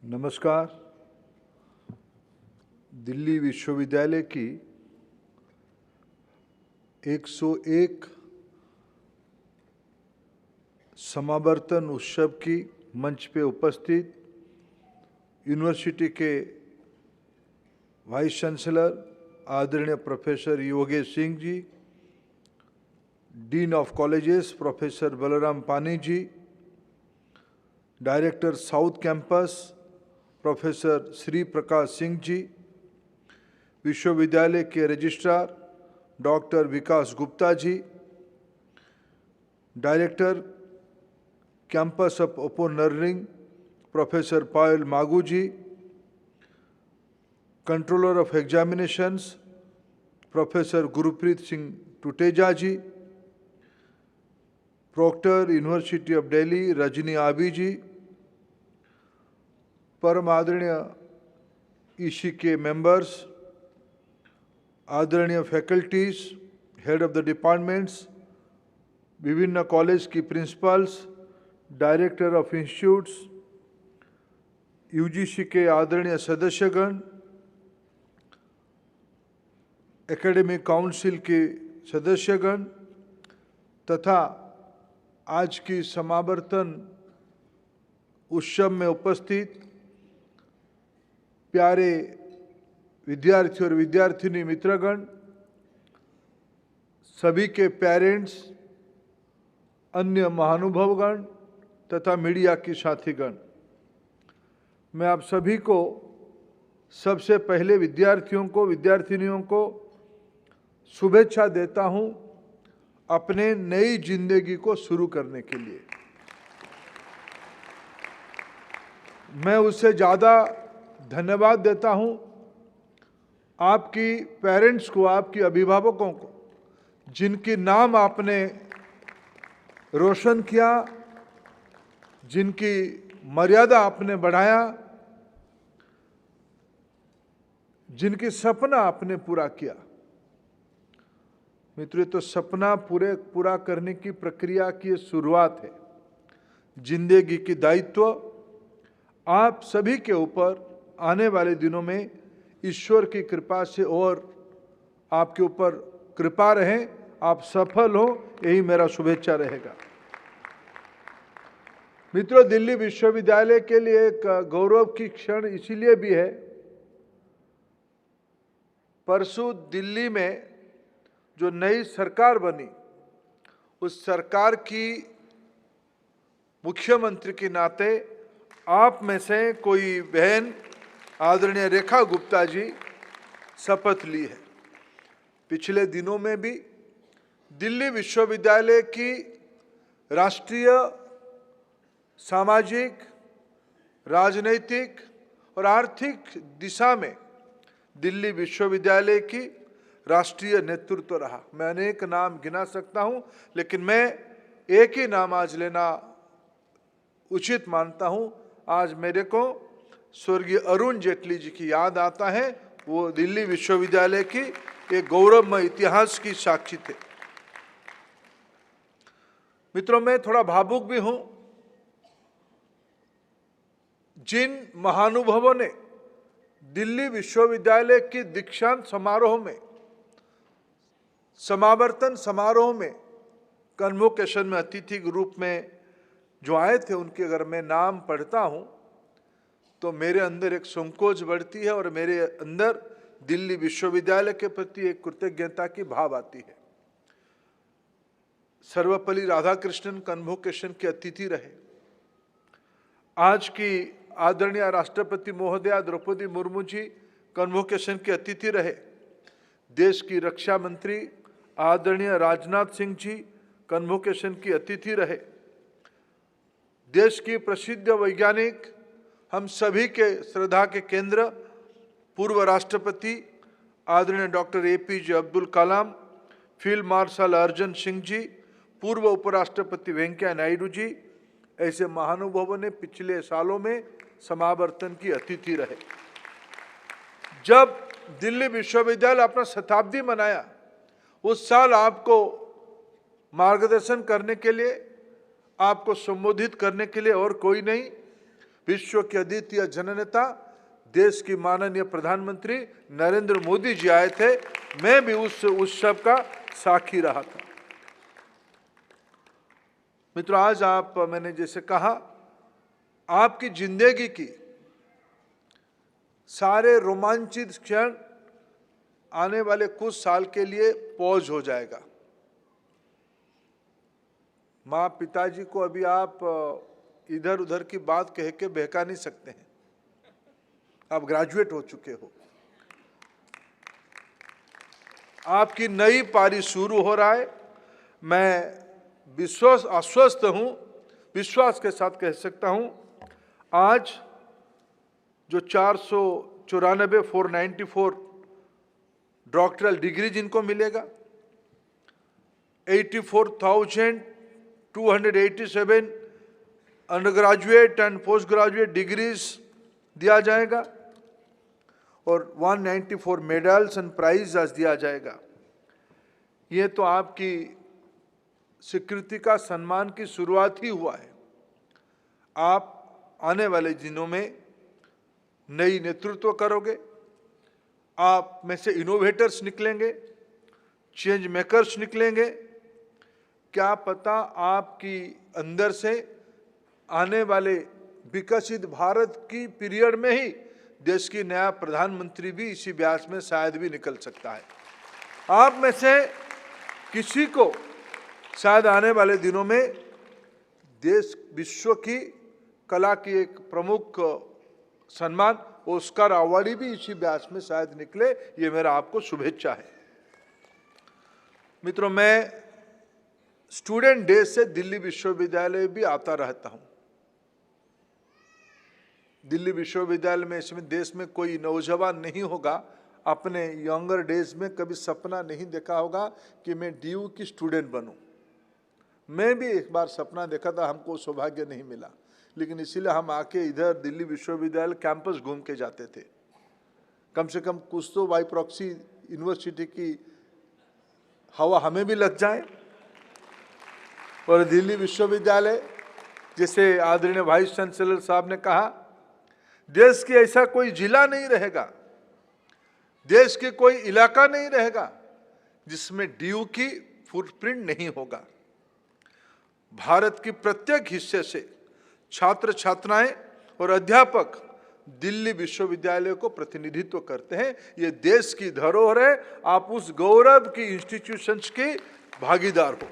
नमस्कार। दिल्ली विश्वविद्यालय की 101 समावर्तन उत्सव की मंच पे उपस्थित यूनिवर्सिटी के वाइस चांसलर आदरणीय professor Yogesh Singh ji, dean of colleges professor Balram Pani ji, director south campus professor Shri Prakash Singh ji, विश्वविद्यालय के registrar doctor Vikas Gupta ji, director campus of open learning professor Payal Magoo ji, controller of examinations professor Gurpreet Singh Tuteja ji, proctor University of Delhi Rajni Abbi ji, परम आदरणीय ईसी के मेंबर्स, आदरणीय faculties, head of the departments, विभिन्न college की principles, director of institutes, UGC के आदरणीय सदस्यगण, एकेडमिक काउंसिल के सदस्यगण तथा आज की समावर्तन उत्सव में उपस्थित प्यारे विद्यार्थी और विद्यार्थिनी मित्रगण, सभी के पेरेंट्स, अन्य महानुभावगण तथा मीडिया की साथीगण, मैं आप सभी को सबसे पहले विद्यार्थियों को, विद्यार्थिनियों को शुभेच्छा देता हूं अपने नई जिंदगी को शुरू करने के लिए। मैं उससे ज़्यादा धन्यवाद देता हूं आपकी पेरेंट्स को, आपकी अभिभावकों को, जिनकी नाम आपने रोशन किया, जिनकी मर्यादा आपने बढ़ाया, जिनकी सपना आपने पूरा किया। मित्रों, तो सपना पूरा करने की प्रक्रिया की शुरुआत है। जिंदगी की दायित्व आप सभी के ऊपर आने वाले दिनों में ईश्वर की कृपा से और आपके ऊपर कृपा रहे, आप सफल हो, यही मेरा शुभेच्छा रहेगा। मित्रों, दिल्ली विश्वविद्यालय के लिए एक गौरव की क्षण इसीलिए भी है, परसों दिल्ली में जो नई सरकार बनी, उस सरकार की मुख्यमंत्री के नाते आप में से कोई बहन आदरणीय रेखा गुप्ता जी शपथ ली है। पिछले दिनों में भी दिल्ली विश्वविद्यालय की राष्ट्रीय, सामाजिक, राजनैतिक और आर्थिक दिशा में दिल्ली विश्वविद्यालय की राष्ट्रीय नेतृत्व रहा। मैं अनेक नाम गिना सकता हूं, लेकिन मैं एक ही नाम आज लेना उचित मानता हूं। आज मेरे को स्वर्गीय अरुण जेटली जी की याद आता है। वो दिल्ली विश्वविद्यालय की एक गौरवमय इतिहास की साक्षी थे। मित्रों, मैं थोड़ा भावुक भी हूं। जिन महानुभावों ने दिल्ली विश्वविद्यालय की दीक्षांत समारोह में, समावर्तन समारोह में कन्वोकेशन में अतिथि के रूप में जो आए थे, उनके अगर मैं नाम पढ़ता हूं तो मेरे अंदर एक संकोच बढ़ती है और मेरे अंदर दिल्ली विश्वविद्यालय के प्रति एक कृतज्ञता की भाव आती है। सर्वपल्ली राधाकृष्णन कन्वोकेशन के अतिथि रहे। आज की आदरणीय राष्ट्रपति महोदया द्रौपदी मुर्मू जी कन्वोकेशन के अतिथि रहे। देश की रक्षा मंत्री आदरणीय राजनाथ सिंह जी कन्वोकेशन की अतिथि रहे। देश की प्रसिद्ध वैज्ञानिक, हम सभी के श्रद्धा के केंद्र, पूर्व राष्ट्रपति आदरणीय doctor APJ Abdul Kalam, field marshal Arjan Singh ji, पूर्व उपराष्ट्रपति वेंकैया नायडू जी, ऐसे महानुभावों ने पिछले सालों में समावर्तन की अतिथि रहे। जब दिल्ली विश्वविद्यालय अपना शताब्दी मनाया, उस साल आपको मार्गदर्शन करने के लिए, आपको संबोधित करने के लिए और कोई नहीं, विश्व के अद्वितीय जननेता देश की माननीय प्रधानमंत्री नरेंद्र मोदी जी आए थे। मैं भी उस उत्सव का साक्षी रहा था। मित्रों, आज मैंने जैसे कहा, आपकी जिंदगी की सारे रोमांचित क्षण आने वाले कुछ साल के लिए पॉज हो जाएगा। माँ पिताजी को अभी आप इधर उधर की बात कह के बहका नहीं सकते हैं, आप ग्रेजुएट हो चुके हो। आपकी नई पारी शुरू हो रहा है। मैं आश्वस्त हूं, विश्वास के साथ कह सकता हूं, आज जो 494 डॉक्टरल डिग्री जिनको मिलेगा, 84,287 undergraduate and post graduate degrees दिया जाएगा और 194 मेडल्स एंड प्राइज दिया जाएगा। ये तो आपकी स्वीकृति का, सम्मान की शुरुआत ही हुआ है। आप आने वाले दिनों में नई नेतृत्व करोगे, आप में से इनोवेटर्स निकलेंगे, चेंज मेकर्स निकलेंगे। क्या पता आपकी अंदर से आने वाले विकसित भारत की पीरियड में ही देश की नया प्रधानमंत्री भी इसी व्यास में शायद भी निकल सकता है। आप में से किसी को शायद आने वाले दिनों में देश विश्व की कला की एक प्रमुख सम्मान ऑस्कर अवार्ड भी इसी व्यास में शायद निकले। ये मेरा आपको शुभेच्छा है। मित्रों, मैं स्टूडेंट डे से दिल्ली विश्वविद्यालय भी आता रहता हूं। दिल्ली विश्वविद्यालय में, इसमें देश में कोई नौजवान नहीं होगा अपने यंगर डेज में कभी सपना नहीं देखा होगा कि मैं डीयू की स्टूडेंट बनूं। मैं भी एक बार सपना देखा था, हमको सौभाग्य नहीं मिला, लेकिन इसीलिए हम आके इधर दिल्ली विश्वविद्यालय कैंपस घूम के जाते थे। कम से कम कुछ तो बाई प्रॉक्सी यूनिवर्सिटी की हवा हमें भी लग जाए। और दिल्ली विश्वविद्यालय, जैसे आदरणीय वाइस चांसलर साहब ने कहा, देश के ऐसा कोई जिला नहीं रहेगा, देश के कोई इलाका नहीं रहेगा जिसमें डीयू की फुटप्रिंट नहीं होगा। भारत की प्रत्येक हिस्से से छात्र छात्राएं और अध्यापक दिल्ली विश्वविद्यालय को प्रतिनिधित्व करते हैं। ये देश की धरोहर है। आप उस गौरव की इंस्टीट्यूशंस की भागीदार हो।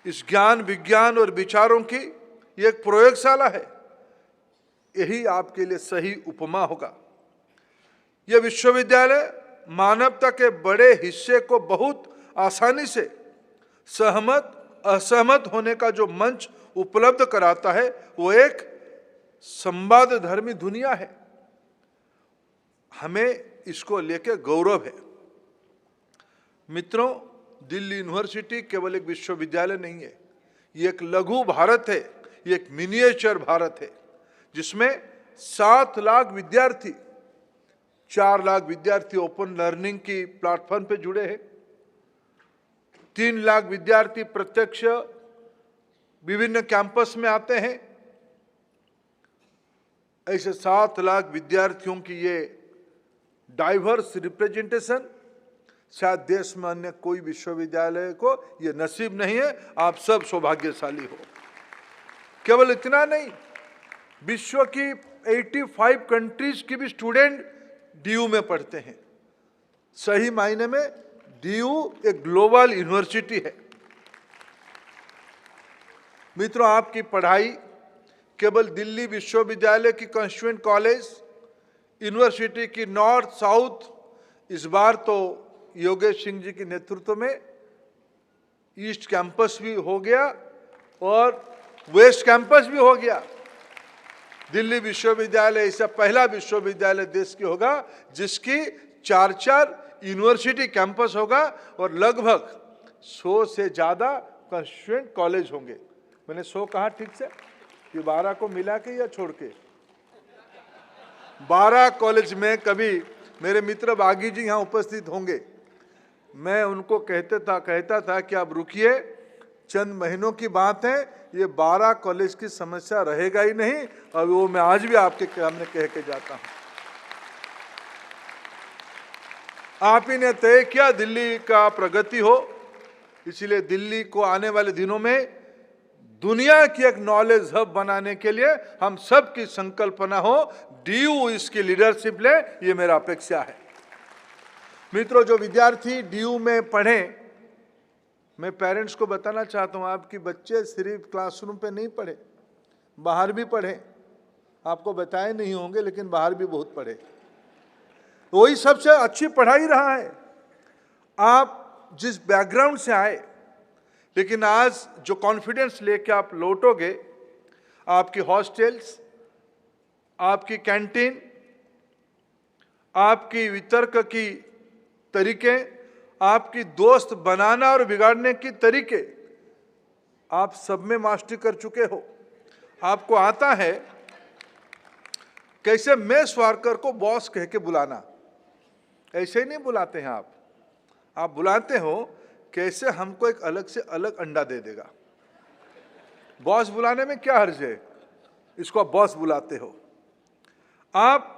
इस ज्ञान, विज्ञान और विचारों की ये एक प्रयोगशाला है। यही आपके लिए सही उपमा होगा। यह विश्वविद्यालय मानवता के बड़े हिस्से को बहुत आसानी से सहमत असहमत होने का जो मंच उपलब्ध कराता है, वो एक संवाद धर्मी दुनिया है। हमें इसको लेकर गौरव है। मित्रों, दिल्ली यूनिवर्सिटी केवल एक विश्वविद्यालय नहीं है, ये एक लघु भारत है, ये एक मिनिएचर भारत है, जिसमें 7 लाख विद्यार्थी, 4 लाख विद्यार्थी ओपन लर्निंग की प्लेटफॉर्म पे जुड़े हैं, 3 लाख विद्यार्थी प्रत्यक्ष विभिन्न कैंपस में आते हैं। ऐसे 7 लाख विद्यार्थियों की ये डाइवर्स रिप्रेजेंटेशन शायद देश में अन्य कोई विश्वविद्यालय को ये नसीब नहीं है। आप सब सौभाग्यशाली हो। केवल इतना नहीं, विश्व की 85 कंट्रीज की भी स्टूडेंट डीयू में पढ़ते हैं। सही मायने में डीयू एक ग्लोबल यूनिवर्सिटी है। मित्रों, आपकी पढ़ाई केवल दिल्ली विश्वविद्यालय की कॉन्स्टिट्यूएंट कॉलेज, यूनिवर्सिटी की नॉर्थ साउथ, इस बार तो योगेश सिंह जी के नेतृत्व में ईस्ट कैंपस भी हो गया और वेस्ट कैंपस भी हो गया। दिल्ली विश्वविद्यालय ऐसा पहला विश्वविद्यालय देश की होगा जिसकी 4 यूनिवर्सिटी कैंपस होगा और लगभग 100 से ज्यादा कॉन्स्टिट्यूएंट कॉलेज होंगे। मैंने 100 कहा ठीक से? ये 12 को मिला के या छोड़ के? 12 कॉलेज में कभी मेरे मित्र बागी जी यहाँ उपस्थित होंगे। मैं उनको कहता था कि आप रुकिए, चंद महीनों की बात है, ये 12 कॉलेज की समस्या रहेगा ही नहीं। और वो मैं आज भी आपके सामने कह के जाता हूं। आप ही ने तय किया दिल्ली का प्रगति हो, इसलिए दिल्ली को आने वाले दिनों में दुनिया की एक नॉलेज हब बनाने के लिए हम सब की संकल्पना हो, डीयू इसकी लीडरशिप ले, ये मेरा अपेक्षा है। मित्रों, जो विद्यार्थी डीयू में पढ़े, मैं पेरेंट्स को बताना चाहता हूं, आपके बच्चे सिर्फ क्लासरूम पे नहीं पढ़े, बाहर भी पढ़े। आपको बताए नहीं होंगे, लेकिन बाहर भी बहुत पढ़े। वही सबसे अच्छी पढ़ाई रहा है। आप जिस बैकग्राउंड से आए, लेकिन आज जो कॉन्फिडेंस लेके आप लौटोगे, आपकी हॉस्टल्स, आपकी कैंटीन, आपकी वितर्क की तरीके, आपकी दोस्त बनाना और बिगाड़ने की तरीके, आप सब में मास्टरी कर चुके हो। आपको आता है कैसे मेस वर्कर को बॉस कह के बुलाना। ऐसे ही नहीं बुलाते हैं आप बुलाते हो कैसे हमको एक अलग से अलग अंडा दे देगा। बॉस बुलाने में क्या हर्ज है, इसको आप बॉस बुलाते हो। आप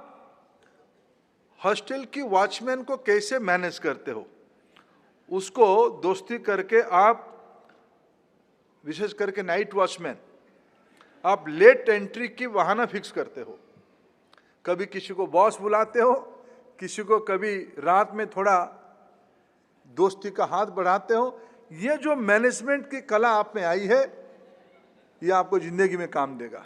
हॉस्टल की वॉचमैन को कैसे मैनेज करते हो, उसको दोस्ती करके आप, विशेष करके नाइट वॉचमैन, आप लेट एंट्री की बहाना फिक्स करते हो। कभी किसी को बॉस बुलाते हो, किसी को कभी रात में थोड़ा दोस्ती का हाथ बढ़ाते हो। ये जो मैनेजमेंट की कला आप में आई है, ये आपको जिंदगी में काम देगा।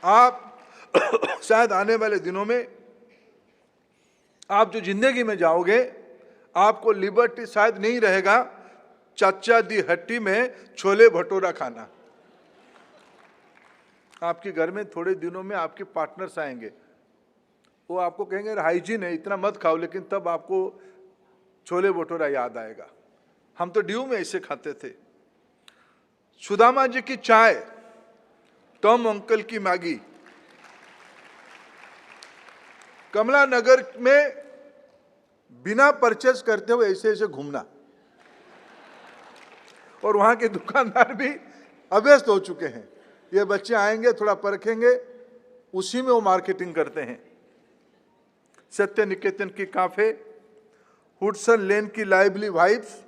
आप शायद आने वाले दिनों में आप जो जिंदगी में जाओगे, आपको लिबर्टी शायद नहीं रहेगा चाचा दी हट्टी में छोले भटूरा खाना। आपके घर में थोड़े दिनों में आपके पार्टनर्स आएंगे, वो आपको कहेंगे हाइजीन है, इतना मत खाओ, लेकिन तब आपको छोले भटूरा याद आएगा। हम तो ड्यू में ऐसे खाते थे। सुदामा जी की चाय, टॉम अंकल की मैगी, कमला नगर में बिना परचेज करते हुए ऐसे ऐसे घूमना, और वहां के दुकानदार भी अभ्यस्त हो चुके हैं। ये बच्चे आएंगे, थोड़ा परखेंगे, उसी में वो मार्केटिंग करते हैं। सत्य निकेतन की काफे, हुडसन लेन की लाइवली वाइब्स,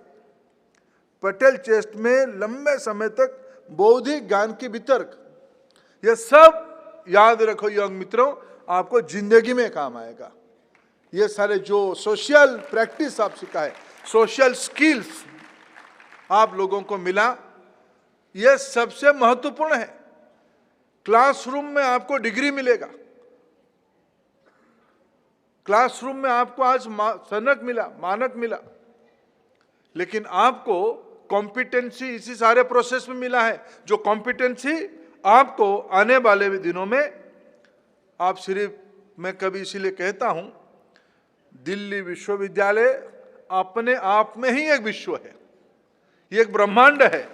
पटेल चेस्ट में लंबे समय तक बौद्धिक ज्ञान की वितर्क, ये सब याद रखो यंग मित्रों, आपको जिंदगी में काम आएगा। ये सारे जो सोशल प्रैक्टिस आप सिखाए, सोशल स्किल्स आप लोगों को मिला, ये सबसे महत्वपूर्ण है। क्लासरूम में आपको डिग्री मिलेगा, क्लासरूम में आपको आज सनक मिला, मानक मिला, लेकिन आपको कॉम्पिटेंसी इसी सारे प्रोसेस में मिला है। जो कॉम्पिटेंसी आपको आने वाले दिनों में, आप सिर्फ, मैं कभी इसीलिए कहता हूं, दिल्ली विश्वविद्यालय अपने आप में ही एक विश्व है, ये एक ब्रह्मांड है।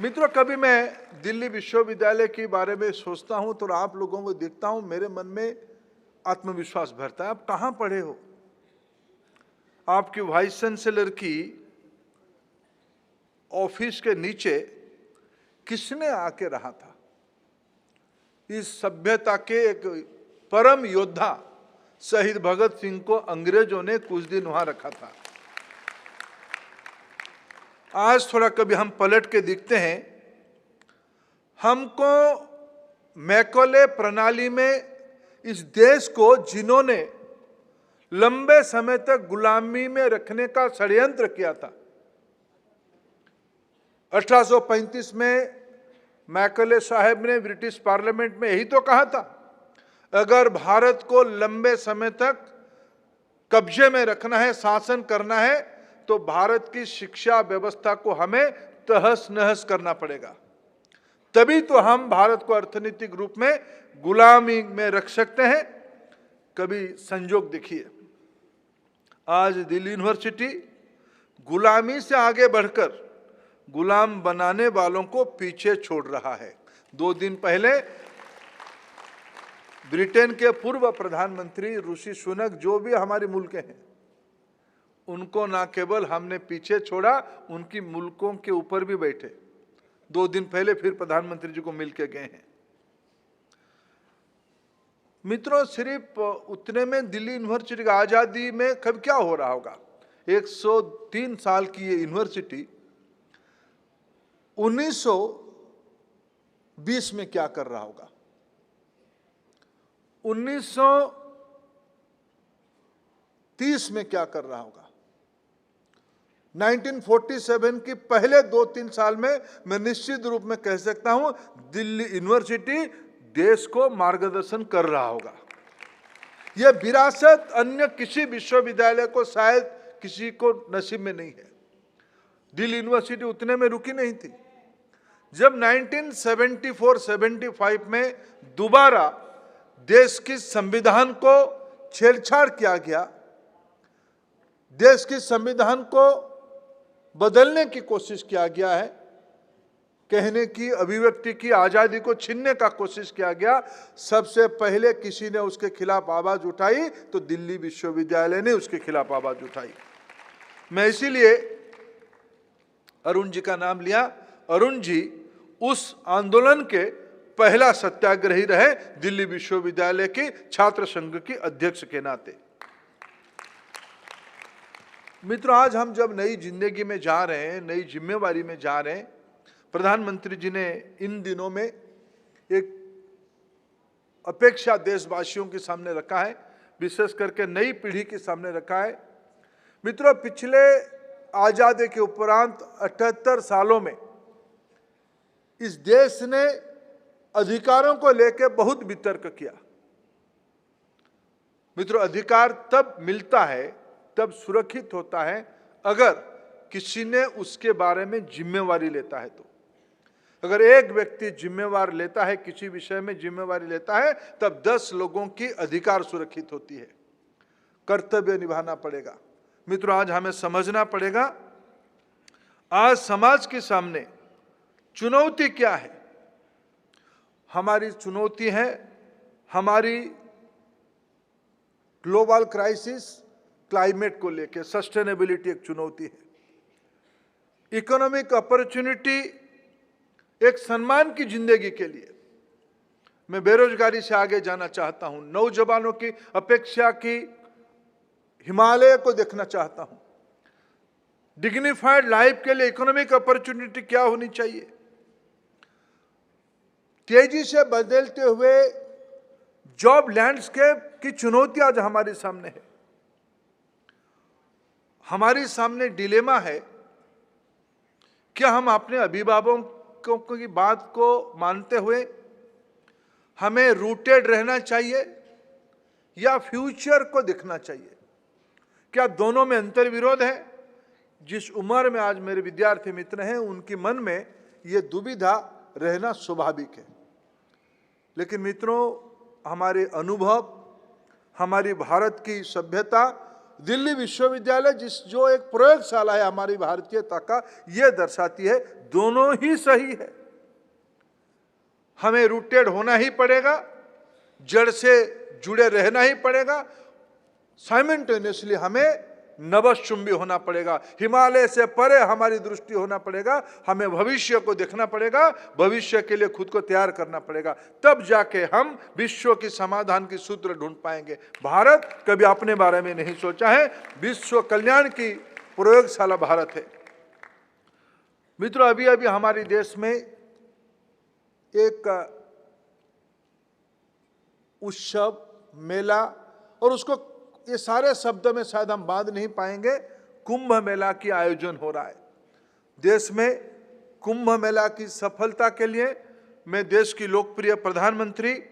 मित्रों, कभी मैं दिल्ली विश्वविद्यालय के बारे में सोचता हूं तो आप लोगों को देखता हूं, मेरे मन में आत्मविश्वास भरता है। आप कहां पढ़े हो? आपकी वाइस चांसलर की ऑफिस के नीचे किसने आके रहा था? इस सभ्यता के एक परम योद्धा शहीद भगत सिंह को अंग्रेजों ने कुछ दिन वहां रखा था। आज थोड़ा कभी हम पलट के देखते हैं, हमको मैकॉले प्रणाली में इस देश को जिन्होंने लंबे समय तक गुलामी में रखने का षड्यंत्र किया था। 1835 में मैकॉले साहब ने ब्रिटिश पार्लियामेंट में यही तो कहा था, अगर भारत को लंबे समय तक कब्जे में रखना है, शासन करना है, तो भारत की शिक्षा व्यवस्था को हमें तहस नहस करना पड़ेगा। तभी तो हम भारत को अर्थनीतिक रूप में गुलामी में रख सकते हैं। कभी संजोग देखिए, आज दिल्ली यूनिवर्सिटी गुलामी से आगे बढ़कर गुलाम बनाने वालों को पीछे छोड़ रहा है। 2 दिन पहले ब्रिटेन के पूर्व प्रधानमंत्री ऋषि सुनक जो भी हमारे मुल्क के हैं, उनको ना केवल हमने पीछे छोड़ा, उनकी मुल्कों के ऊपर भी बैठे। 2 दिन पहले फिर प्रधानमंत्री जी को मिल के गए हैं। मित्रों, सिर्फ उतने में दिल्ली यूनिवर्सिटी की आजादी में कब क्या हो रहा होगा। 103 साल की ये यूनिवर्सिटी 1920 में क्या कर रहा होगा, 1930 में क्या कर रहा होगा, 1947 की पहले 2-3 साल में मैं निश्चित रूप में कह सकता हूं दिल्ली यूनिवर्सिटी देश को मार्गदर्शन कर रहा होगा। यह विरासत अन्य किसी विश्वविद्यालय को शायद किसी को नसीब में नहीं है। दिल्ली यूनिवर्सिटी उतने में रुकी नहीं थी। जब 1974-75 में दोबारा देश की संविधान को छेड़छाड़ किया गया, देश की संविधान को बदलने की कोशिश किया गया है, कहने की, अभिव्यक्ति की आजादी को छीनने का कोशिश किया गया, सबसे पहले किसी ने उसके खिलाफ आवाज उठाई तो दिल्ली विश्वविद्यालय ने उसके खिलाफ आवाज उठाई। मैं इसीलिए अरुण जी का नाम लिया। अरुण जी उस आंदोलन के पहला सत्याग्रही रहे, दिल्ली विश्वविद्यालय के छात्र संघ के अध्यक्ष के नाते। मित्रों, आज हम जब नई जिंदगी में जा रहे हैं, नई जिम्मेवारी में जा रहे हैं, प्रधानमंत्री जी ने इन दिनों में एक अपेक्षा देशवासियों के सामने रखा है, विशेष करके नई पीढ़ी के सामने रखा है। मित्रों, पिछले आजादी के उपरांत 78 सालों में इस देश ने अधिकारों को लेकर बहुत वितर्क किया। मित्रों, अधिकार तब मिलता है, तब सुरक्षित होता है अगर किसी ने उसके बारे में जिम्मेवारी लेता है। तो अगर एक व्यक्ति जिम्मेवार लेता है, किसी विषय में जिम्मेवारी लेता है, तब 10 लोगों की अधिकार सुरक्षित होती है। कर्तव्य निभाना पड़ेगा। मित्रों, आज हमें समझना पड़ेगा, आज समाज के सामने चुनौती क्या है। हमारी चुनौती है हमारी ग्लोबल क्राइसिस, क्लाइमेट को लेकर सस्टेनेबिलिटी एक चुनौती है। इकोनॉमिक अपॉर्चुनिटी, एक सम्मान की जिंदगी के लिए मैं बेरोजगारी से आगे जाना चाहता हूं, नौजवानों की अपेक्षा की हिमालय को देखना चाहता हूं। डिग्निफाइड लाइफ के लिए इकोनॉमिक अपॉर्चुनिटी क्या होनी चाहिए। तेजी से बदलते हुए जॉब लैंडस्केप की चुनौती आज हमारे सामने है। हमारे सामने डिलेमा है कि हम अपने अभिभावकों की बात को मानते हुए हमें रूटेड रहना चाहिए या फ्यूचर को देखना चाहिए। क्या दोनों में अंतर विरोध है। जिस उम्र में आज मेरे विद्यार्थी मित्र हैं, उनके मन में यह दुविधा रहना स्वाभाविक है। लेकिन मित्रों, हमारे अनुभव, हमारी भारत की सभ्यता, दिल्ली विश्वविद्यालय जो एक प्रयोगशाला है हमारी भारतीयता का, यह दर्शाती है दोनों ही सही है। हमें रूटेड होना ही पड़ेगा, जड़ से जुड़े रहना ही पड़ेगा। साइमल्टेनियसली हमें नभश्चुंबी होना पड़ेगा, हिमालय से परे हमारी दृष्टि होना पड़ेगा। हमें भविष्य को देखना पड़ेगा, भविष्य के लिए खुद को तैयार करना पड़ेगा। तब जाके हम विश्व की समाधान की सूत्र ढूंढ पाएंगे। भारत कभी अपने बारे में नहीं सोचा है, विश्व कल्याण की प्रयोगशाला भारत है। मित्रों, अभी अभी हमारे देश में एक उत्सव, मेला, और उसको ये सारे शब्द में शायद हम बांध नहीं पाएंगे, कुंभ मेला की आयोजन हो रहा है देश में। कुंभ मेला की सफलता के लिए मैं देश की लोकप्रिय प्रधानमंत्री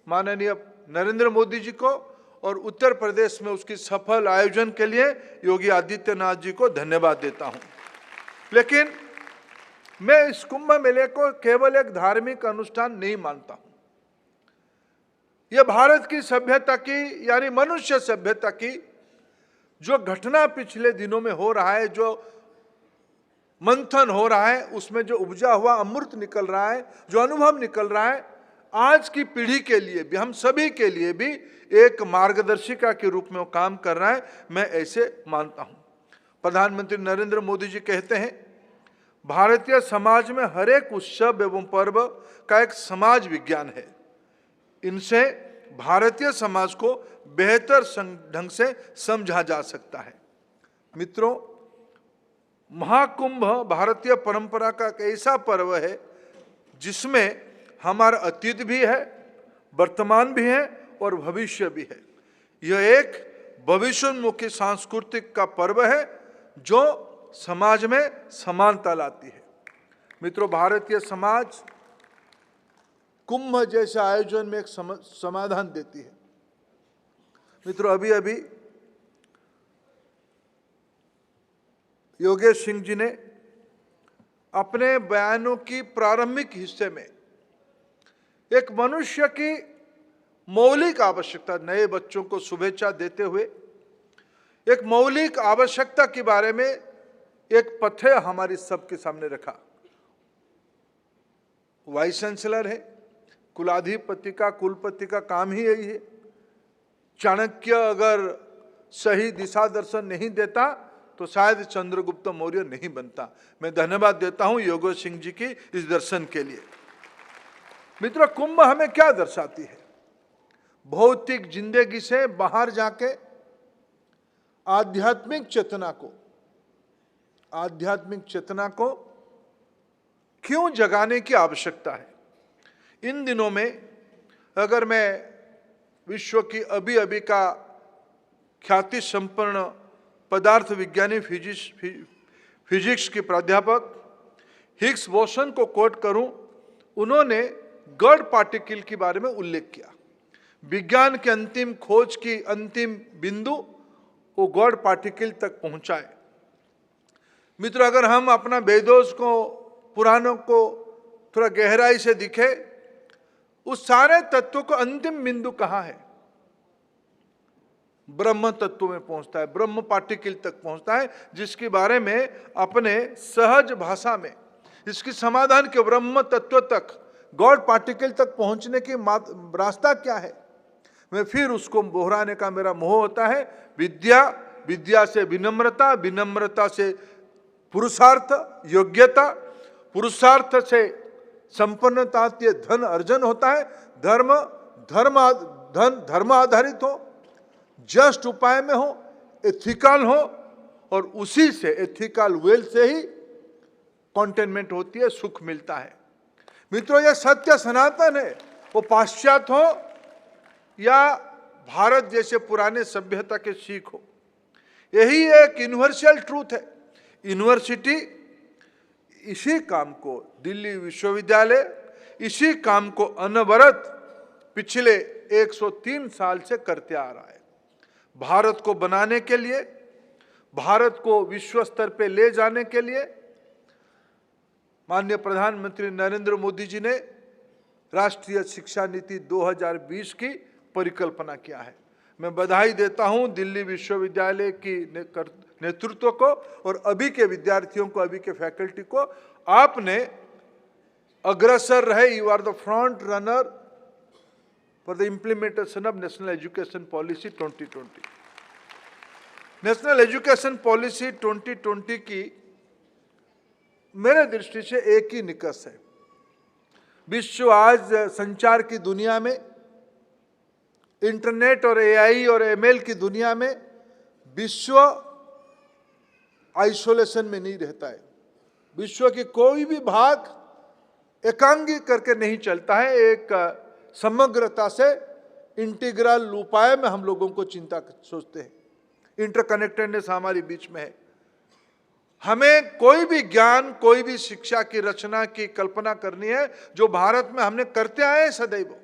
माननीय नरेंद्र मोदी जी को और उत्तर प्रदेश में उसकी सफल आयोजन के लिए योगी आदित्यनाथ जी को धन्यवाद देता हूं। लेकिन मैं इस कुंभ मेले को केवल एक धार्मिक अनुष्ठान नहीं मानता हूं। यह भारत की सभ्यता की, यानी मनुष्य सभ्यता की जो घटना पिछले दिनों में हो रहा है, जो मंथन हो रहा है, उसमें जो उपजा हुआ अमृत निकल रहा है, जो अनुभव निकल रहा है, आज की पीढ़ी के लिए भी, हम सभी के लिए भी एक मार्गदर्शिका के रूप में वो काम कर रहा है, मैं ऐसे मानता हूं। प्रधानमंत्री नरेंद्र मोदी जी कहते हैं, भारतीय समाज में हर एक उत्सव एवं पर्व का एक समाज विज्ञान है। इनसे भारतीय समाज को बेहतर ढंग से समझा जा सकता है। मित्रों, महाकुंभ भारतीय परंपरा का एक ऐसा पर्व है जिसमें हमारा अतीत भी है, वर्तमान भी है और भविष्य भी है। यह एक भविष्योन्मुखी सांस्कृतिक का पर्व है जो समाज में समानता लाती है। मित्रों, भारतीय समाज कुंभ जैसे आयोजन में एक समाधान देती है। मित्रों, अभी अभी योगेश सिंह जी ने अपने बयानों की प्रारंभिक हिस्से में एक मनुष्य की मौलिक आवश्यकता, नए बच्चों को शुभेच्छा देते हुए एक मौलिक आवश्यकता के बारे में एक पथ्य हमारी सबके सामने रखा। वाइस चांसलर है, कुलाधिपति का, कुलपति का काम ही यही है। चाणक्य अगर सही दिशा दर्शन नहीं देता तो शायद चंद्रगुप्त मौर्य नहीं बनता। मैं धन्यवाद देता हूं योगेश सिंह जी की इस दर्शन के लिए। मित्रों, कुंभ हमें क्या दर्शाती है? भौतिक जिंदगी से बाहर जाके आध्यात्मिक चेतना को क्यों जगाने की आवश्यकता है। इन दिनों में अगर मैं विश्व की अभी का ख्याति संपन्न पदार्थ विज्ञानी फिजिक्स के प्राध्यापक हिग्स बोसन को कोट करूं, उन्होंने गॉड पार्टिकल के बारे में उल्लेख किया। विज्ञान के अंतिम खोज की अंतिम बिंदु वो गॉड पार्टिकल तक पहुंचाए। मित्रों, अगर हम अपना वेदों को, पुराणों को थोड़ा गहराई से दिखे, उस सारे तत्वों को अंतिम बिंदु कहां है? ब्रह्म तत्व में पहुंचता है, ब्रह्म पार्टिकल तक पहुंचता है, जिसके बारे में अपने सहज भाषा में इसकी समाधान के ब्रह्म तत्व तक, गॉड पार्टिकल तक पहुंचने की रास्ता क्या है? मैं फिर उसको दोहराने का मेरा मोह होता है। विद्या, विद्या से विनम्रता, विनम्रता से पुरुषार्थ, योग्यता, पुरुषार्थ से संपन्नता, धन अर्जन होता है। धर्म आधारित हो, जस्ट उपाय में हो, एथिकल हो, और उसी से एथिकल वेल से ही कंटेनमेंट होती है, सुख मिलता है। मित्रों, यह सत्य सनातन है, वो पाश्चात्य हो या भारत जैसे पुराने सभ्यता के सीख हो। यही एक यूनिवर्सल ट्रूथ है। यूनिवर्सिटी इसी काम को, दिल्ली विश्वविद्यालय इसी काम को अनवरत पिछले 103 साल से करते आ रहा है। भारत को बनाने के लिए, भारत को विश्व स्तर पे ले जाने के लिए माननीय प्रधानमंत्री नरेंद्र मोदी जी ने राष्ट्रीय शिक्षा नीति 2020 की परिकल्पना किया है। मैं बधाई देता हूं दिल्ली विश्वविद्यालय की नेतृत्व को और अभी के विद्यार्थियों को, अभी के फैकल्टी को। आपने अग्रसर रहे, you are the front runner for the implementation of national education policy 2020। National education policy 2020 की मेरे दृष्टि से एक ही निकष है। विश्व आज संचार की दुनिया में, इंटरनेट और एआई और एमएल की दुनिया में विश्व आइसोलेशन में नहीं रहता है। विश्व की कोई भी भाग एकांगी करके नहीं चलता है। एक समग्रता से इंटीग्रल उपाय में हम लोगों को चिंता सोचते हैं। इंटरकनेक्टेडनेस हमारे बीच में है। हमें कोई भी ज्ञान, कोई भी शिक्षा की रचना की कल्पना करनी है जो भारत में हमने करते आए हैं सदैव।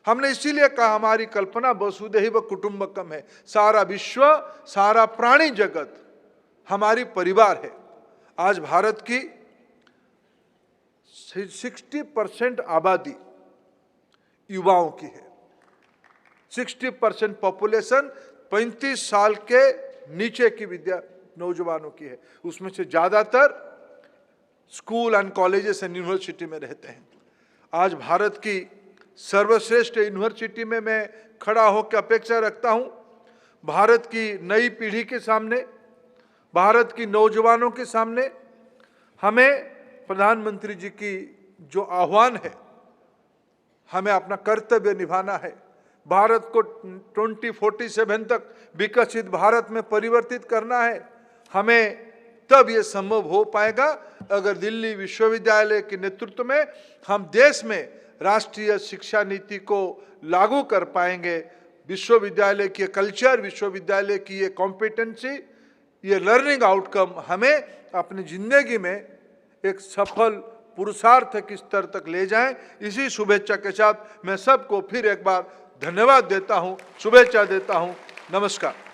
हमने इसीलिए कहा हमारी कल्पना वसुधैव कुटुंबकम है। सारा विश्व, सारा प्राणी जगत हमारी परिवार है। आज भारत की 60% आबादी युवाओं की है। 60% पॉपुलेशन 35 साल के नीचे की नौजवानों की है। उसमें से ज्यादातर school and colleges and university में रहते हैं। आज भारत की सर्वश्रेष्ठ यूनिवर्सिटी में मैं खड़ा होकर अपेक्षा रखता हूं। भारत की नई पीढ़ी के सामने, भारत की नौजवानों के सामने हमें प्रधानमंत्री जी की जो आह्वान है, हमें अपना कर्तव्य निभाना है। भारत को 2047 तक विकसित भारत में परिवर्तित करना है। हमें तब ये संभव हो पाएगा अगर दिल्ली विश्वविद्यालय के नेतृत्व में हम देश में राष्ट्रीय शिक्षा नीति को लागू कर पाएंगे। विश्वविद्यालय की कल्चर, विश्वविद्यालय की ये कॉम्पिटेंसी, ये लर्निंग आउटकम हमें अपनी जिंदगी में एक सफल पुरुषार्थ के स्तर तक ले जाएं। इसी शुभेच्छा के साथ मैं सबको फिर एक बार धन्यवाद देता हूं, शुभेच्छा देता हूं। नमस्कार।